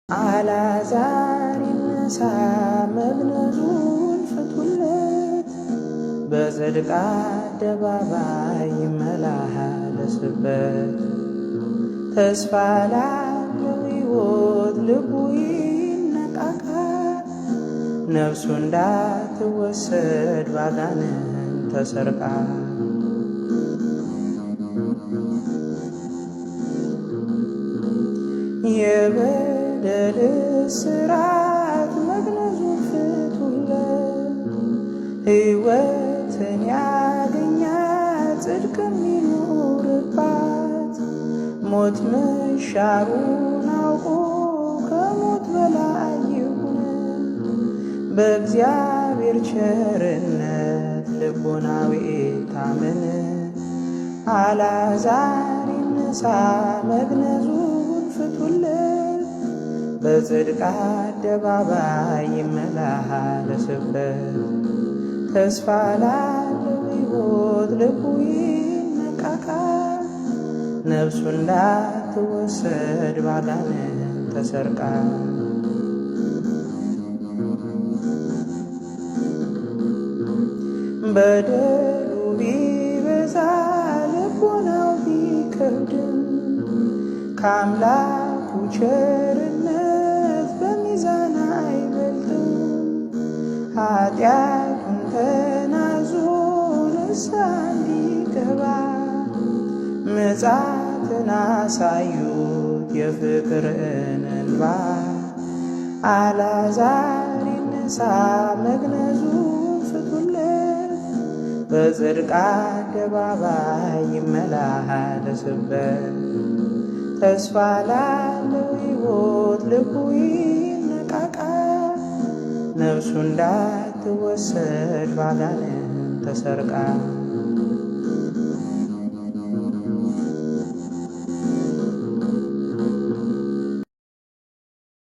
አልዓዛር ይነሣ መግነዙን ፍቱለት፣ በጽድቅ አደባባይ ይመላለስበት። ተስፋ ላለው ሕይወት ልቡ ይነቃቃ፣ ነፍሱ እንዳትወሰድ ባጋንንት ተሰርቃ። የበደል እስራት መግነዙን ፍቱለት፣ ሕይወትን ያገኛት ጽድቅ የሚኖርባት። ሞት መሻሩን አውቆ ከሞት በላይ ይሁን፣ በእግዚአብሔር ቸርነት ልቦናዊ ታመን። አልዓዛር ይነሣ መግነዙን ፍቱለት፣ በጽድቅ አደባባይ ይመላለስበት። ተስፋ ላለው ሕይወት ልቡ ይነቃቃ፣ ነፍሱ እንዳትወሰድ ባጋንንት ተሰርቃ። በደሉ ቢበዛ ልቦናው ቢከብድም፣ ከአምላኩ ቸርነት በሚዛን አይበልጥም። ኃጢአቱን ተናዞ ንስሐ እንዲገባ፣ ምጽአትን አሳዩት የፍቅርን እንባ። አልዓዛር ይነሣ መግነዙን ፍቱለት፣ በጽድቅ አደባባይ ይመላለስበት። ተስፋ ላለው ሕይወት ልቡ ይነቃቃ፣ ነፍሱ እንዳትወሰድ ባጋንንት ተሰርቃ።